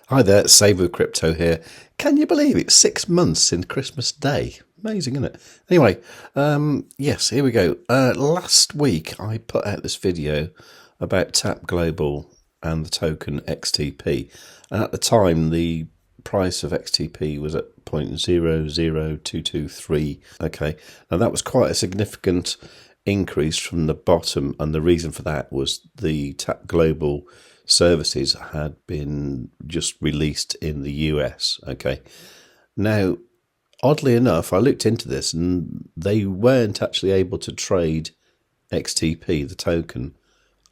Hi there, it's savewith.crypto here. Can you believe it's 6 months since Christmas Day? Amazing, isn't it? Anyway, yes, here we go. Last week I put out this video about Tap Global and the token XTP. And at the time, the price of XTP was at 0.00223. Okay, now that was quite a significant increase from the bottom, and the reason for that was the Tap Global services had been just released in the US. Okay, now oddly enough, I looked into this and they weren't actually able to trade XTP, the token,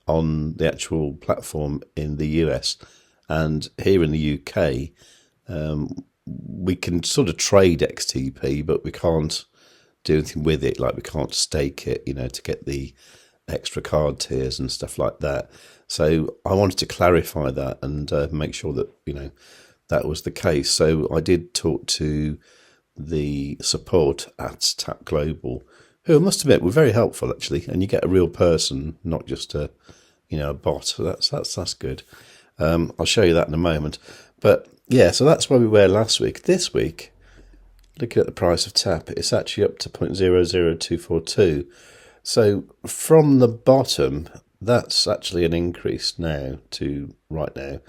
on the actual platform in the US. And here in the UK, we can sort of trade XTP, but we can't do anything with it. Like we can't stake it, to get the extra card tiers and stuff like that. So I wanted to clarify that and make sure that, that was the case. So I did talk to the support at Tap Global, who I must admit were very helpful actually. And you get a real person, not just a bot. So that's good. I'll show you that in a moment. But yeah, so that's where we were last week. This week, looking at the price of Tap, it's actually up to 0.00242. So from the bottom, that's actually an increase now to right now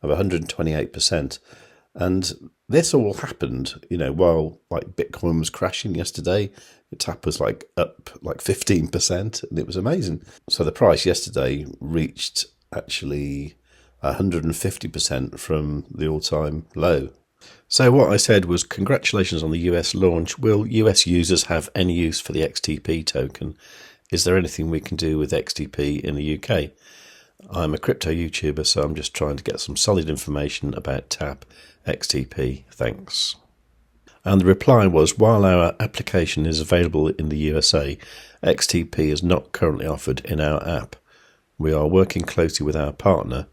of 128%. And this all happened, while like Bitcoin was crashing yesterday. Tap was like up like 15%, and it was amazing. So the price yesterday reached actually 150% from the all-time low. So what I said was, congratulations on the US launch. Will US users have any use for the XTP token? Is there anything we can do with XTP in the UK? I'm a crypto YouTuber, so I'm just trying to get some solid information about Tap XTP. Thanks. And the reply was, while our application is available in the USA, XTP is not currently offered in our app. We are working closely with our partner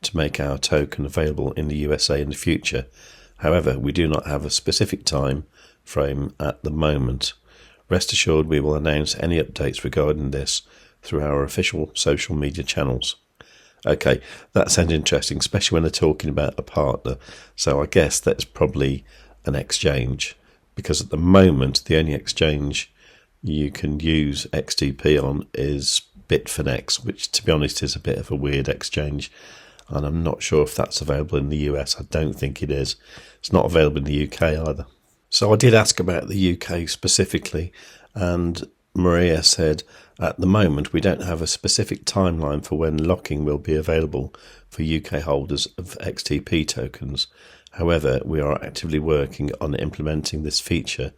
to make our token available in the USA in the future. However, we do not have a specific time frame at the moment. Rest assured we will announce any updates regarding this through our official social media channels. Okay, that sounds interesting, especially when they're talking about a partner. So I guess that's probably an exchange, because at the moment the only exchange you can use XTP on is Phemex, which to be honest is a bit of a weird exchange. And I'm not sure if that's available in the US. I don't think it is. It's not available in the UK either. So I did ask about the UK specifically, and Maria said, at the moment we don't have a specific timeline for when locking will be available for UK holders of XTP tokens. However, we are actively working on implementing this feature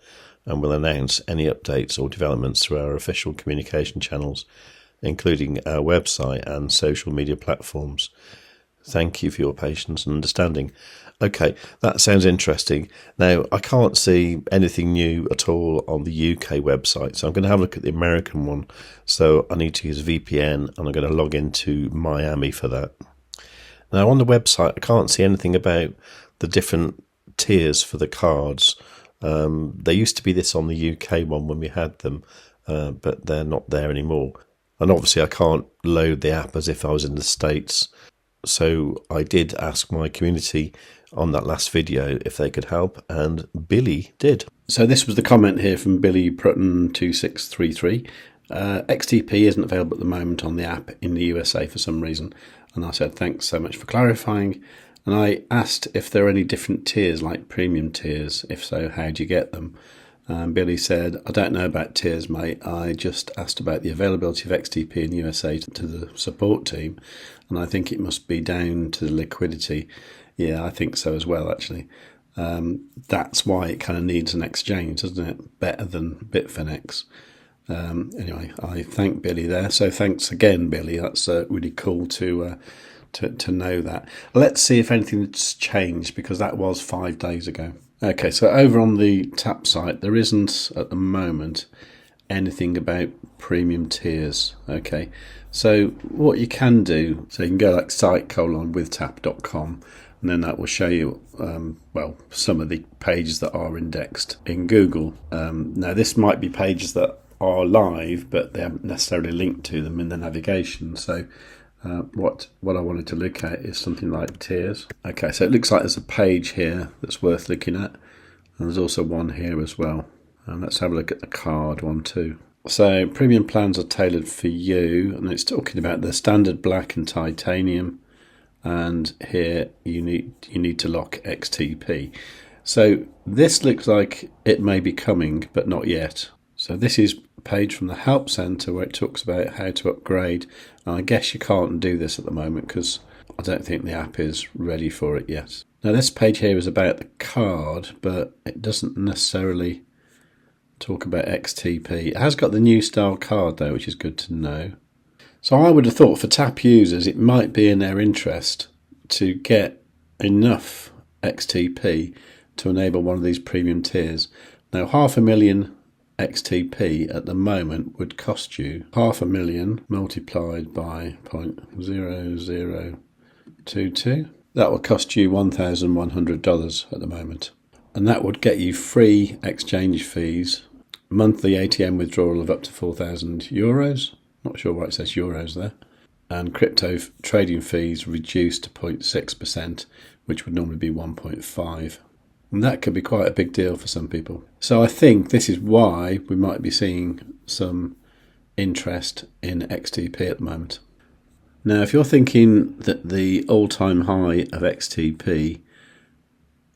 and will announce any updates or developments through our official communication channels, including our website and social media platforms. Thank you for your patience and understanding. Okay, that sounds interesting. Now, I can't see anything new at all on the UK website, so I'm going to have a look at the American one. So I need to use a VPN, and I'm going to log into Miami for that. Now, on the website, I can't see anything about the different tiers for the cards. There used to be this on the UK one when we had them, but they're not there anymore. And obviously, I can't load the app as if I was in the States. So I did ask my community on that last video if they could help, and Billy did. So this was the comment here from Billy Prutton2633. XTP isn't available at the moment on the app in the USA for some reason. And I said, thanks so much for clarifying. And I asked if there are any different tiers, like premium tiers. If so, how do you get them? Billy said, I don't know about tiers, mate. I just asked about the availability of XTP in the USA to the support team, and I think it must be down to the liquidity. Yeah, I think so as well, actually. That's why it kind of needs an exchange, doesn't it? Better than Bitfinex. Anyway, I thank Billy there. So thanks again, Billy. That's really cool to know that. Let's see if anything's changed, because that was 5 days ago. Okay, so over on the Tap site, there isn't at the moment anything about premium tiers. Okay, so what you can do, so you can go like site:/withtap.com, and then that will show you, some of the pages that are indexed in Google. Now, this might be pages that are live, but they haven't necessarily linked to them in the navigation. So What I wanted to look at is something like tiers. Okay, so it looks like there's a page here that's worth looking at, and there's also one here as well. And let's have a look at the card one too. So premium plans are tailored for you, and it's talking about the standard black and titanium, and here you need to lock XTP. So this looks like it may be coming, but not yet. So this is a page from the Help Center where it talks about how to upgrade. And I guess you can't do this at the moment because I don't think the app is ready for it yet. Now this page here is about the card, but it doesn't necessarily talk about XTP. It has got the new style card though, which is good to know. So I would have thought for TAP users, it might be in their interest to get enough XTP to enable one of these premium tiers. Now 500,000 XTP at the moment would cost you 500,000 multiplied by 0.0022. That would cost you $1,100 at the moment. And that would get you free exchange fees, monthly ATM withdrawal of up to €4,000. Not sure why it says euros there. And crypto trading fees reduced to 0.6%, which would normally be 1.5%. And that could be quite a big deal for some people. So I think this is why we might be seeing some interest in XTP at the moment. Now, if you're thinking that the all-time high of XTP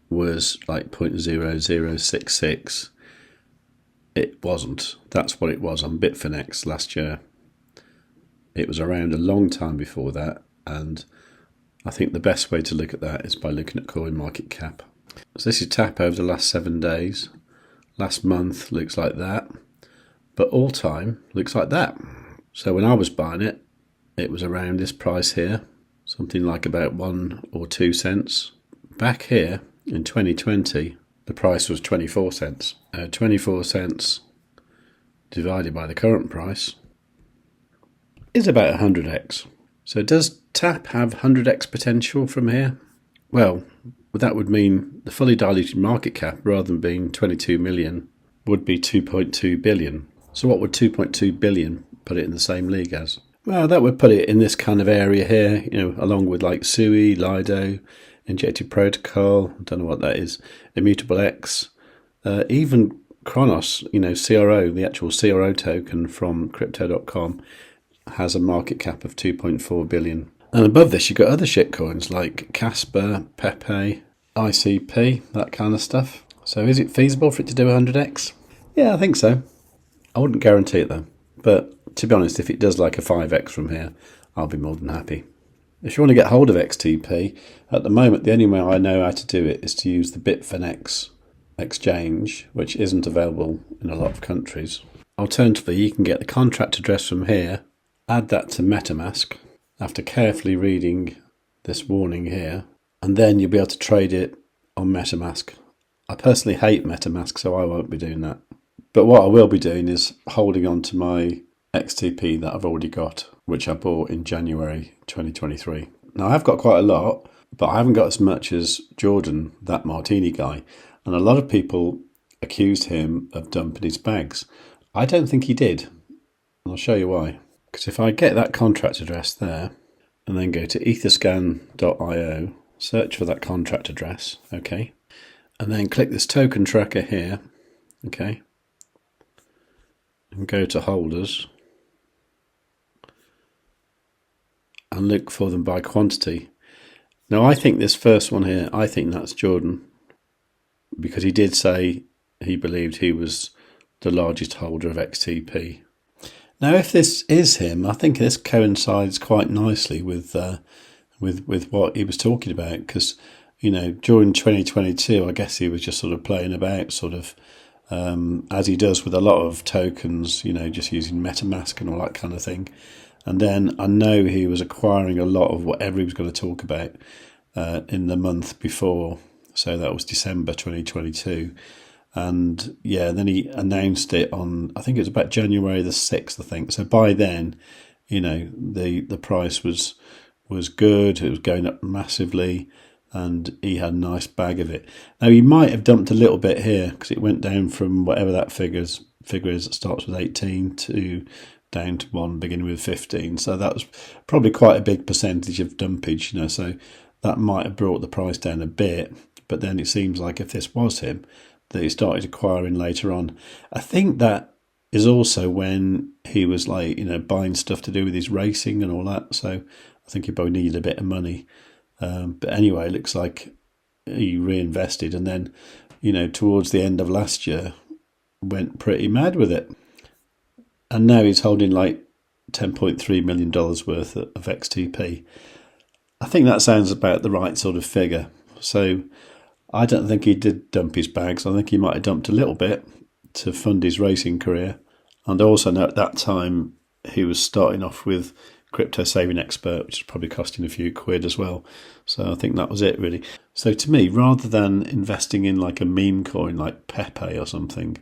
was like 0.0066, it wasn't. That's what it was on Bitfinex last year. It was around a long time before that, and I think the best way to look at that is by looking at CoinMarketCap. So this is TAP over the last 7 days. Last month looks like that, but all time looks like that. So when I was buying it, it was around this price here, something like about 1 or 2 cents. Back here in 2020, the price was 24 cents. 24 cents divided by the current price is about 100x. So does TAP have 100x potential from here? Well, that would mean the fully diluted market cap, rather than being 22 million, would be 2.2 billion. So what would 2.2 billion put it in the same league as? Well, that would put it in this kind of area here, along with like SUI, Lido, Injected Protocol, I don't know what that is, Immutable X, even Kronos, CRO, the actual CRO token from crypto.com, has a market cap of 2.4 billion. And above this, you've got other shitcoins like Casper, Pepe, ICP, that kind of stuff. So is it feasible for it to do 100x? Yeah, I think so. I wouldn't guarantee it though. But to be honest, if it does like a 5x from here, I'll be more than happy. If you want to get hold of XTP, at the moment, the only way I know how to do it is to use the Bitfinex exchange, which isn't available in a lot of countries. Alternatively, you can get the contract address from here, add that to MetaMask, after carefully reading this warning here, and then you'll be able to trade it on MetaMask. I personally hate MetaMask, so I won't be doing that. But what I will be doing is holding on to my XTP that I've already got, which I bought in January 2023. Now, I've got quite a lot, but I haven't got as much as Jordan, that Martini guy. And a lot of people accused him of dumping his bags. I don't think he did. And I'll show you why. Because if I get that contract address there, and then go to etherscan.io, search for that contract address, okay, and then click this token tracker here, okay, and go to holders, and look for them by quantity. Now I think this first one here, I think that's Jordan, because he did say he believed he was the largest holder of XTP. Now, if this is him, I think this coincides quite nicely with what he was talking about, because during 2022, I guess he was just sort of playing about, as he does with a lot of tokens, just using MetaMask and all that kind of thing. And then I know he was acquiring a lot of whatever he was going to talk about in the month before, so that was December 2022. And yeah, then he announced it on, I think it was about January the 6th, I think. So by then, the price was good. It was going up massively, and he had a nice bag of it. Now, he might have dumped a little bit here because it went down from whatever that figure is that starts with 18 to down to one beginning with 15. So that was probably quite a big percentage of dumpage, so that might have brought the price down a bit. But then it seems like if this was him, that he started acquiring later on. I think that is also when he was buying stuff to do with his racing and all that. So I think he probably needed a bit of money. But anyway, it looks like he reinvested, and then, towards the end of last year, went pretty mad with it. And now he's holding $10.3 million worth of XTP. I think that sounds about the right sort of figure. So I don't think he did dump his bags. I think he might have dumped a little bit to fund his racing career. And I also know at that time he was starting off with Crypto Saving Expert, which is probably costing a few quid as well. So I think that was it, really. So to me, rather than investing in a meme coin like Pepe or something,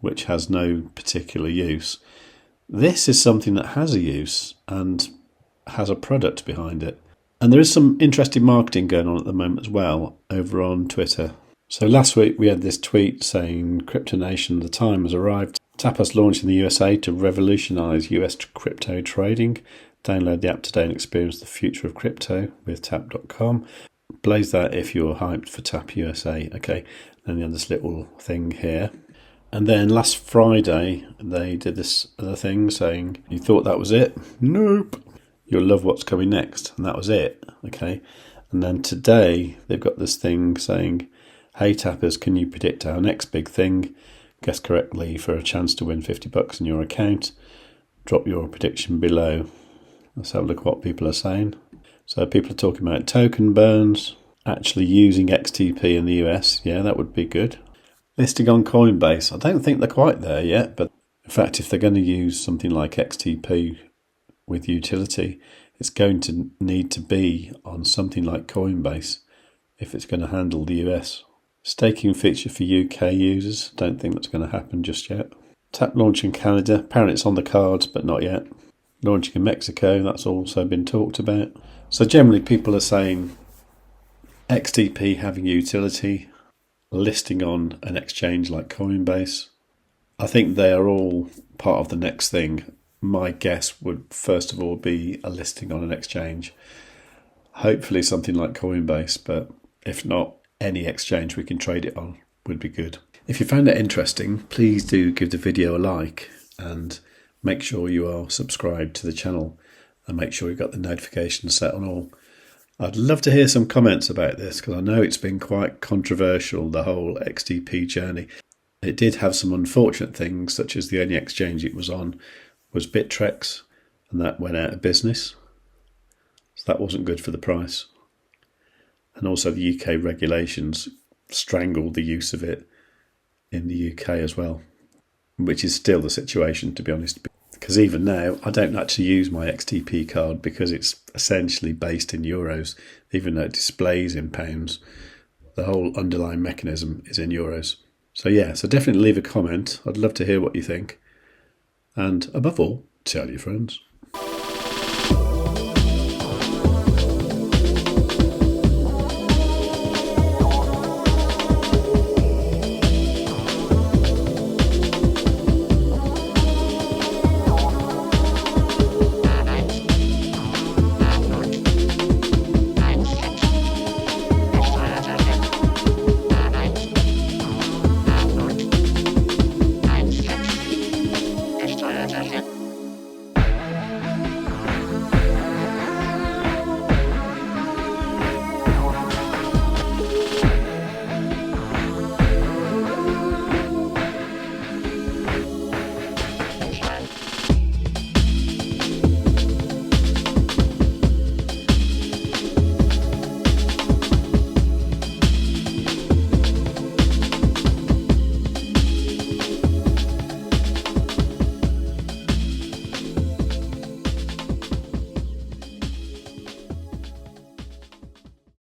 which has no particular use, this is something that has a use and has a product behind it. And there is some interesting marketing going on at the moment as well over on Twitter. So last week we had this tweet saying, "Crypto Nation, the time has arrived. Tap has launched in the USA to revolutionize US crypto trading. Download the app today and experience the future of crypto with tap.com. Blaze that if you're hyped for Tap USA." Okay, and then this little thing here. And then last Friday, they did this other thing saying, "You thought that was it? Nope. You'll love what's coming next." And that was it. Okay. And then today, they've got this thing saying, "Hey tappers, can you predict our next big thing? Guess correctly for a chance to win $50 in your account. Drop your prediction below." Let's have a look at what people are saying. So people are talking about token burns, actually using XTP in the US. Yeah, that would be good. Listing on Coinbase. I don't think they're quite there yet, but in fact, if they're going to use something like XTP with utility, it's going to need to be on something like Coinbase if it's going to handle the US. Staking feature for UK users. Don't think that's going to happen just yet. Tap launch in Canada. Apparently it's on the cards, but not yet. Launching in Mexico. That's also been talked about. So generally people are saying XTP having utility, listing on an exchange like Coinbase. I think they are all part of the next thing. My guess would first of all be a listing on an exchange. Hopefully something like Coinbase, but if not, any exchange we can trade it on would be good. If you found it interesting, please do give the video a like and make sure you are subscribed to the channel and make sure you've got the notifications set on all. I'd love to hear some comments about this because I know it's been quite controversial, the whole XTP journey. It did have some unfortunate things, such as the only exchange it was on was BitMart, and that went out of business. So that wasn't good for the price. And also the UK regulations strangled the use of it in the UK as well, which is still the situation, to be honest. Because even now, I don't actually use my XTP card because it's essentially based in euros, even though it displays in pounds. The whole underlying mechanism is in euros. So yeah, so definitely leave a comment. I'd love to hear what you think. And above all, tell your friends.